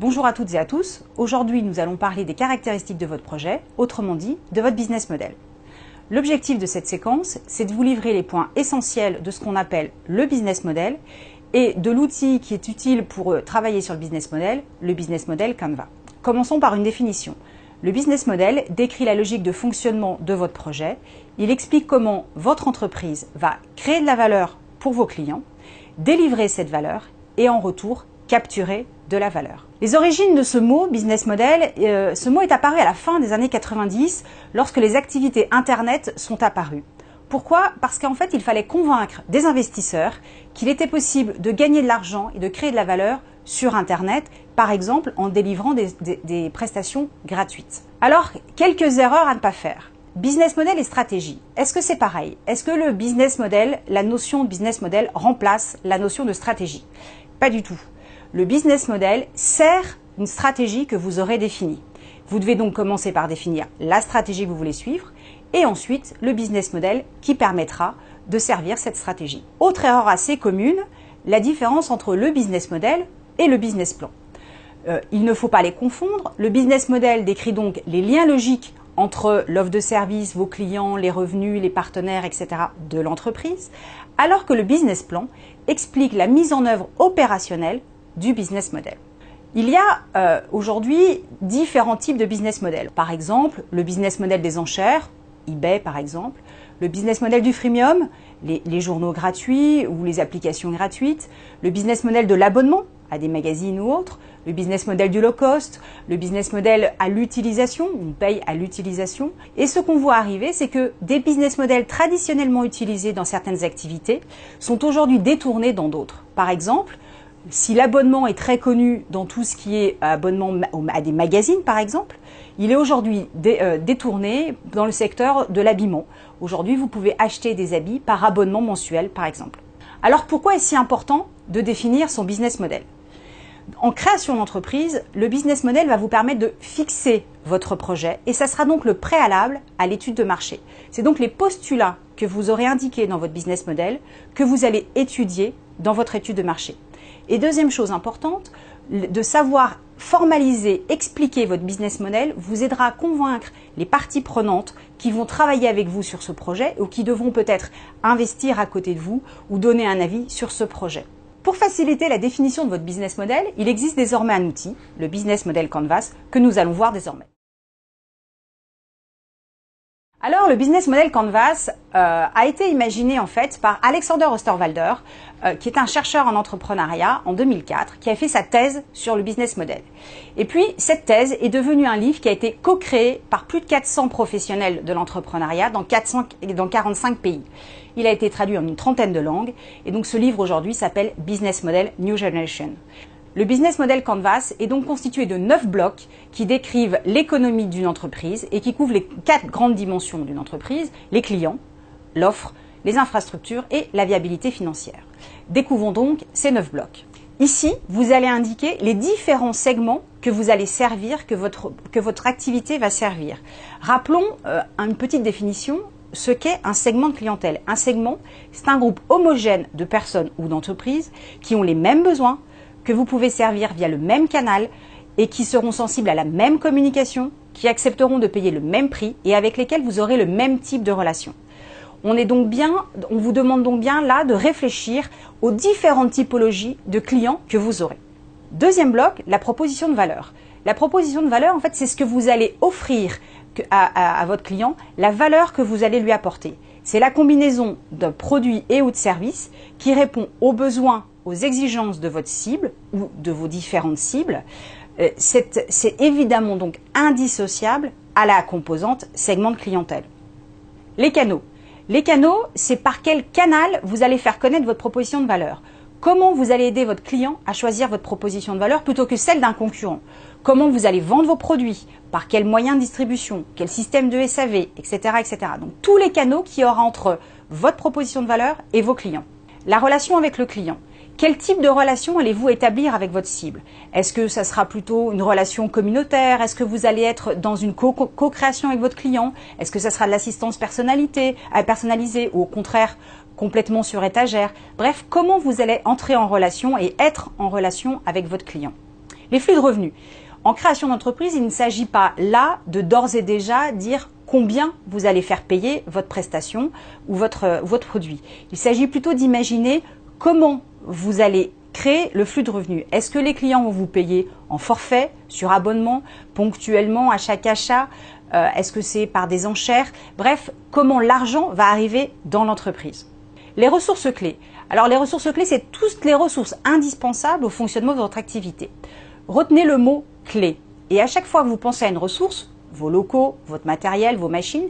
Bonjour à toutes et à tous. Aujourd'hui, nous allons parler des caractéristiques de votre projet, autrement dit, de votre business model. L'objectif de cette séquence, c'est de vous livrer les points essentiels de ce qu'on appelle le business model et de l'outil qui est utile pour travailler sur le business model Canva. Commençons par une définition. Le business model décrit la logique de fonctionnement de votre projet. Il explique comment votre entreprise va créer de la valeur pour vos clients, délivrer cette valeur et en retour, capturer de la valeur. Les origines de ce mot, business model, ce mot est apparu à la fin des années 90 lorsque les activités Internet sont apparues. Pourquoi? Parce qu'en fait, il fallait convaincre des investisseurs qu'il était possible de gagner de l'argent et de créer de la valeur sur Internet, par exemple en délivrant des prestations gratuites. Alors, quelques erreurs à ne pas faire. Business model et stratégie. Est-ce que c'est pareil? Est-ce que le business model, la notion de business model remplace la notion de stratégie? Pas du tout. Le business model sert une stratégie que vous aurez définie. Vous devez donc commencer par définir la stratégie que vous voulez suivre et ensuite le business model qui permettra de servir cette stratégie. Autre erreur assez commune, la différence entre le business model et le business plan. Il ne faut pas les confondre. Le business model décrit donc les liens logiques entre l'offre de service, vos clients, les revenus, les partenaires, etc. de l'entreprise, alors que le business plan explique la mise en œuvre opérationnelle du business model. Il y a aujourd'hui différents types de business model. Par exemple, le business model des enchères, eBay par exemple, le business model du freemium, les journaux gratuits ou les applications gratuites, le business model de l'abonnement à des magazines ou autres, le business model du low cost, le business model à l'utilisation, on paye à l'utilisation. Et ce qu'on voit arriver, c'est que des business models traditionnellement utilisés dans certaines activités sont aujourd'hui détournés dans d'autres. Par exemple, si l'abonnement est très connu dans tout ce qui est abonnement à des magazines, par exemple, il est aujourd'hui détourné dans le secteur de l'habillement. Aujourd'hui, vous pouvez acheter des habits par abonnement mensuel, par exemple. Alors, pourquoi est-ce si important de définir son business model? En création d'entreprise, le business model va vous permettre de fixer votre projet et ça sera donc le préalable à l'étude de marché. C'est donc les postulats que vous aurez indiqués dans votre business model que vous allez étudier dans votre étude de marché. Et deuxième chose importante, de savoir formaliser, expliquer votre business model vous aidera à convaincre les parties prenantes qui vont travailler avec vous sur ce projet ou qui devront peut-être investir à côté de vous ou donner un avis sur ce projet. Pour faciliter la définition de votre business model, il existe désormais un outil, le Business Model Canvas, que nous allons voir désormais. Alors, le Business Model Canvas a été imaginé en fait par Alexander Osterwalder, qui est un chercheur en entrepreneuriat en 2004, qui a fait sa thèse sur le business model. Et puis, cette thèse est devenue un livre qui a été co-créé par plus de 400 professionnels de l'entrepreneuriat dans 45 pays. Il a été traduit en une trentaine de langues et donc ce livre aujourd'hui s'appelle Business Model New Generation. Le Business Model Canvas est donc constitué de 9 blocs qui décrivent l'économie d'une entreprise et qui couvrent les 4 grandes dimensions d'une entreprise, les clients, l'offre, les infrastructures et la viabilité financière. Découvrons donc ces 9 blocs. Ici, vous allez indiquer les différents segments que vous allez servir, que votre activité va servir. Rappelons une petite définition, ce qu'est un segment de clientèle. Un segment, c'est un groupe homogène de personnes ou d'entreprises qui ont les mêmes besoins, que vous pouvez servir via le même canal et qui seront sensibles à la même communication, qui accepteront de payer le même prix et avec lesquels vous aurez le même type de relation. On vous demande donc bien là de réfléchir aux différentes typologies de clients que vous aurez. Deuxième bloc, la proposition de valeur. La proposition de valeur, en fait, c'est ce que vous allez offrir à votre client, la valeur que vous allez lui apporter. C'est la combinaison de produits et ou de services qui répond aux besoins, aux exigences de votre cible ou de vos différentes cibles. C'est évidemment donc indissociable à la composante segment de clientèle. Les canaux. Les canaux, c'est par quel canal vous allez faire connaître votre proposition de valeur. Comment vous allez aider votre client à choisir votre proposition de valeur plutôt que celle d'un concurrent. Comment vous allez vendre vos produits, par quels moyens de distribution, quel système de SAV, etc., etc. Donc tous les canaux qu'il y aura entre votre proposition de valeur et vos clients. La relation avec le client. Quel type de relation allez-vous établir avec votre cible? Est-ce que ça sera plutôt une relation communautaire? Est-ce que vous allez être dans une co-création avec votre client? Est-ce que ça sera de l'assistance personnalisée ou au contraire complètement sur étagère? Bref, comment vous allez entrer en relation et être en relation avec votre client? Les flux de revenus. En création d'entreprise, il ne s'agit pas là de d'ores et déjà dire combien vous allez faire payer votre prestation ou votre produit. Il s'agit plutôt d'imaginer comment vous allez créer le flux de revenus. Est-ce que les clients vont vous payer en forfait, sur abonnement, ponctuellement, à chaque achat? Est-ce que c'est par des enchères? Bref, comment l'argent va arriver dans l'entreprise. Les ressources clés. Alors les ressources clés, c'est toutes les ressources indispensables au fonctionnement de votre activité. Retenez le mot clé. Et à chaque fois que vous pensez à une ressource, vos locaux, votre matériel, vos machines,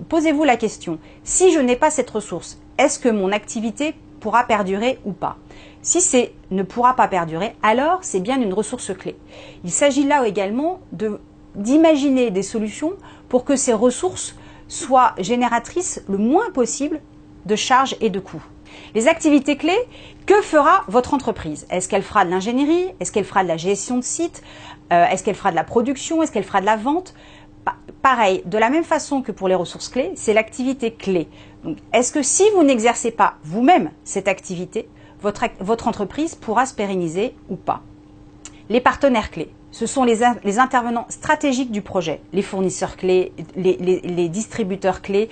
posez-vous la question, si je n'ai pas cette ressource, est-ce que mon activité pourra perdurer ou pas? Si c'est ne pourra pas perdurer, alors c'est bien une ressource clé. Il s'agit là également d'imaginer des solutions pour que ces ressources soient génératrices le moins possible de charges et de coûts. Les activités clés, que fera votre entreprise? Est-ce qu'elle fera de l'ingénierie? Est-ce qu'elle fera de la gestion de site? Est-ce qu'elle fera de la production? Est-ce qu'elle fera de la vente? Pareil, de la même façon que pour les ressources clés, c'est l'activité clé. Donc, est-ce que si vous n'exercez pas vous-même cette activité, votre entreprise pourra se pérenniser ou pas? Les partenaires clés, ce sont les intervenants stratégiques du projet, les fournisseurs clés, les distributeurs clés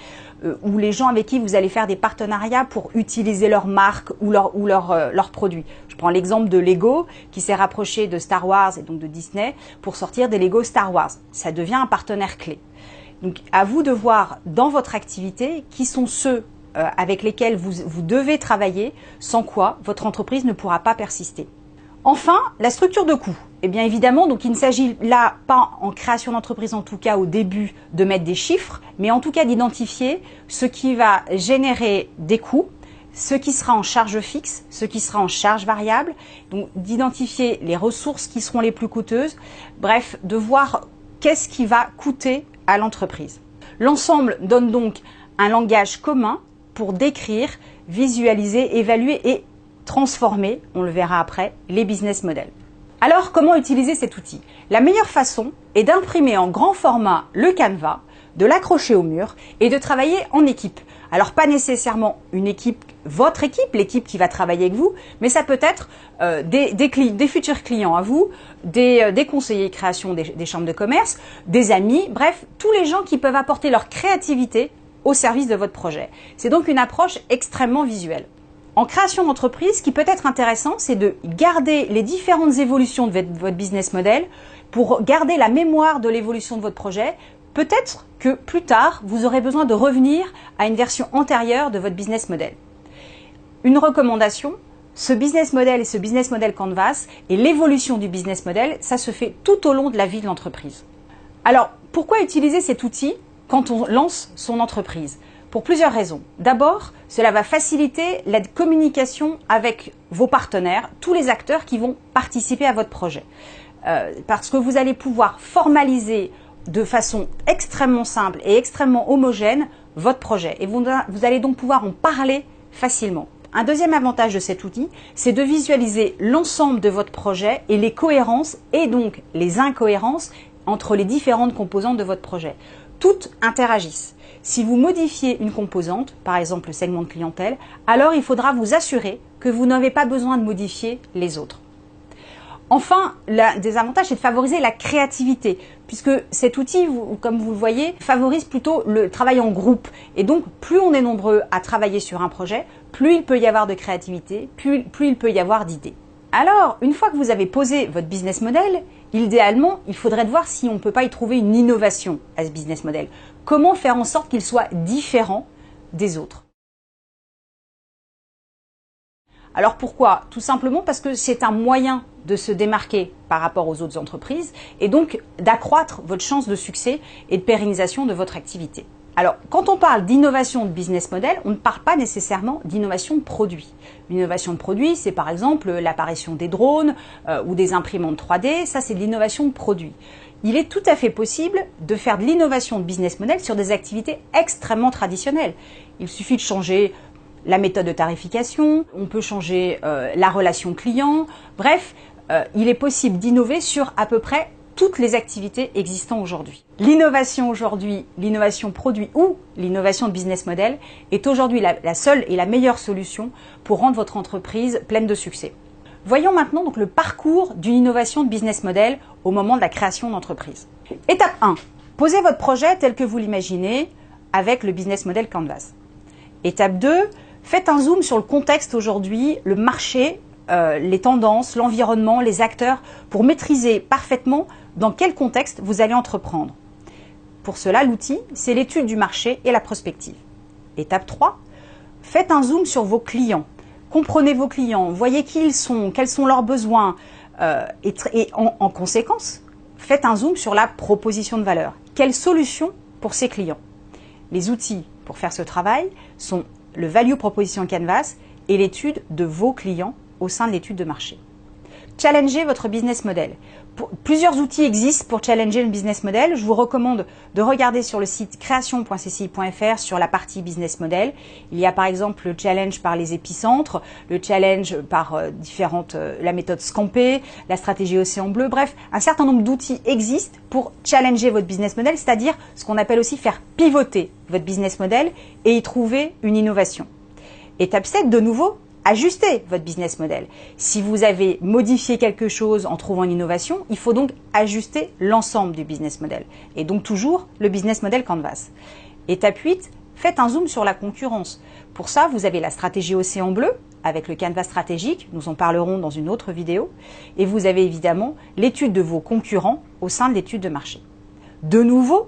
ou les gens avec qui vous allez faire des partenariats pour utiliser leur marque ou leurs produits. Je prends l'exemple de Lego qui s'est rapproché de Star Wars et donc de Disney pour sortir des Lego Star Wars. Ça devient un partenaire clé. Donc à vous de voir dans votre activité qui sont ceux avec lesquels vous devez travailler, sans quoi votre entreprise ne pourra pas persister. Enfin, la structure de coûts. Eh bien évidemment, donc il ne s'agit là pas en création d'entreprise, en tout cas au début, de mettre des chiffres, mais en tout cas d'identifier ce qui va générer des coûts, ce qui sera en charge fixe, ce qui sera en charge variable, donc d'identifier les ressources qui seront les plus coûteuses, bref, de voir qu'est-ce qui va coûter à l'entreprise. L'ensemble donne donc un langage commun pour décrire, visualiser, évaluer et transformer, on le verra après, les business models. Alors, comment utiliser cet outil? La meilleure façon est d'imprimer en grand format le canevas, de l'accrocher au mur et de travailler en équipe. Alors, pas nécessairement une équipe, votre équipe, l'équipe qui va travailler avec vous, mais ça peut être des futurs clients à vous, des conseillers création des chambres de commerce, des amis, bref, tous les gens qui peuvent apporter leur créativité au service de votre projet. C'est donc une approche extrêmement visuelle. En création d'entreprise, ce qui peut être intéressant, c'est de garder les différentes évolutions de votre business model pour garder la mémoire de l'évolution de votre projet. Peut-être que plus tard, vous aurez besoin de revenir à une version antérieure de votre business model. Une recommandation, ce business model et ce business model Canvas et l'évolution du business model, ça se fait tout au long de la vie de l'entreprise. Alors, pourquoi utiliser cet outil quand on lance son entreprise? Pour plusieurs raisons. D'abord, cela va faciliter la communication avec vos partenaires, tous les acteurs qui vont participer à votre projet. Parce que vous allez pouvoir formaliser de façon extrêmement simple et extrêmement homogène votre projet. Et vous allez donc pouvoir en parler facilement. Un deuxième avantage de cet outil, c'est de visualiser l'ensemble de votre projet et les cohérences et donc les incohérences entre les différentes composantes de votre projet. Toutes interagissent. Si vous modifiez une composante, par exemple le segment de clientèle, alors il faudra vous assurer que vous n'avez pas besoin de modifier les autres. Enfin, l'un des avantages, c'est de favoriser la créativité, puisque cet outil, comme vous le voyez, favorise plutôt le travail en groupe. Et donc, plus on est nombreux à travailler sur un projet, plus il peut y avoir de créativité, plus il peut y avoir d'idées. Alors, une fois que vous avez posé votre business model, idéalement, il faudrait voir si on ne peut pas y trouver une innovation à ce business model. Comment faire en sorte qu'il soit différent des autres? Alors pourquoi? Tout simplement parce que c'est un moyen de se démarquer par rapport aux autres entreprises et donc d'accroître votre chance de succès et de pérennisation de votre activité. Alors, quand on parle d'innovation de business model, on ne parle pas nécessairement d'innovation de produit. L'innovation de produit, c'est par exemple l'apparition des drones ou des imprimantes 3D, ça c'est de l'innovation de produit. Il est tout à fait possible de faire de l'innovation de business model sur des activités extrêmement traditionnelles. Il suffit de changer la méthode de tarification, on peut changer la relation client, bref, il est possible d'innover sur à peu près toutes les activités existant aujourd'hui. L'innovation aujourd'hui, l'innovation produit ou l'innovation de business model est aujourd'hui la seule et la meilleure solution pour rendre votre entreprise pleine de succès. Voyons maintenant donc le parcours d'une innovation de business model au moment de la création d'entreprise. Étape 1. Posez votre projet tel que vous l'imaginez avec le business model Canvas. Étape 2. Faites un zoom sur le contexte aujourd'hui, le marché, les tendances, l'environnement, les acteurs, pour maîtriser parfaitement dans quel contexte vous allez entreprendre. Pour cela, l'outil, c'est l'étude du marché et la prospective. Étape 3. Faites un zoom sur vos clients. Comprenez vos clients, voyez qui ils sont, quels sont leurs besoins et en conséquence, faites un zoom sur la proposition de valeur. Quelle solution pour ces clients? Les outils pour faire ce travail sont le Value Proposition Canvas et l'étude de vos clients au sein de l'étude de marché. Challengez votre business model. Plusieurs outils existent pour challenger le business model. Je vous recommande de regarder sur le site création.cci.fr sur la partie business model. Il y a par exemple le challenge par les épicentres, le challenge par la méthode Scampé, la stratégie Océan Bleu. Bref, un certain nombre d'outils existent pour challenger votre business model, c'est-à-dire ce qu'on appelle aussi faire pivoter votre business model et y trouver une innovation. Étape 7, de nouveau, ajustez votre business model. Si vous avez modifié quelque chose en trouvant une innovation, il faut donc ajuster l'ensemble du business model. Et donc toujours le business model Canvas. Étape 8, faites un zoom sur la concurrence. Pour ça, vous avez la stratégie Océan Bleu avec le Canvas stratégique, nous en parlerons dans une autre vidéo. Et vous avez évidemment l'étude de vos concurrents au sein de l'étude de marché. De nouveau,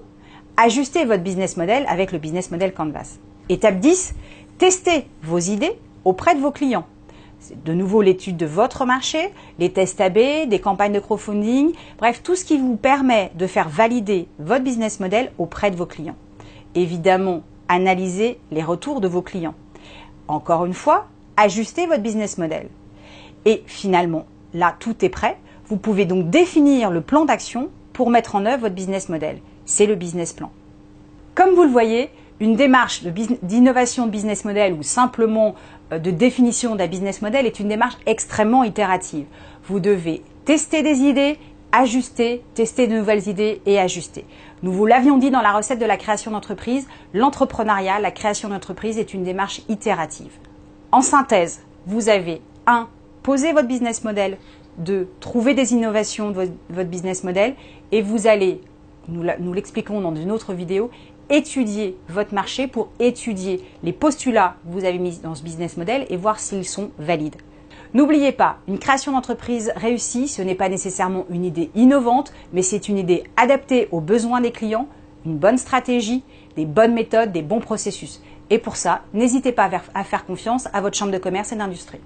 ajustez votre business model avec le business model Canvas. Étape 10, testez vos idées auprès de vos clients. C'est de nouveau l'étude de votre marché, les tests AB, des campagnes de crowdfunding, bref, tout ce qui vous permet de faire valider votre business model auprès de vos clients. Évidemment, analysez les retours de vos clients. Encore une fois, ajustez votre business model. Et finalement, là, tout est prêt. Vous pouvez donc définir le plan d'action pour mettre en œuvre votre business model. C'est le business plan. Comme vous le voyez, une démarche d'innovation de business model ou simplement de définition d'un business model est une démarche extrêmement itérative. Vous devez tester des idées, ajuster, tester de nouvelles idées et ajuster. Nous vous l'avions dit dans la recette de la création d'entreprise, l'entrepreneuriat, la création d'entreprise est une démarche itérative. En synthèse, vous avez 1. Poser votre business model, 2. Trouver des innovations de votre business model et vous allez, nous l'expliquons dans une autre vidéo, étudier votre marché pour étudier les postulats que vous avez mis dans ce business model et voir s'ils sont valides. N'oubliez pas, une création d'entreprise réussie, ce n'est pas nécessairement une idée innovante, mais c'est une idée adaptée aux besoins des clients, une bonne stratégie, des bonnes méthodes, des bons processus. Et pour ça, n'hésitez pas à faire confiance à votre chambre de commerce et d'industrie.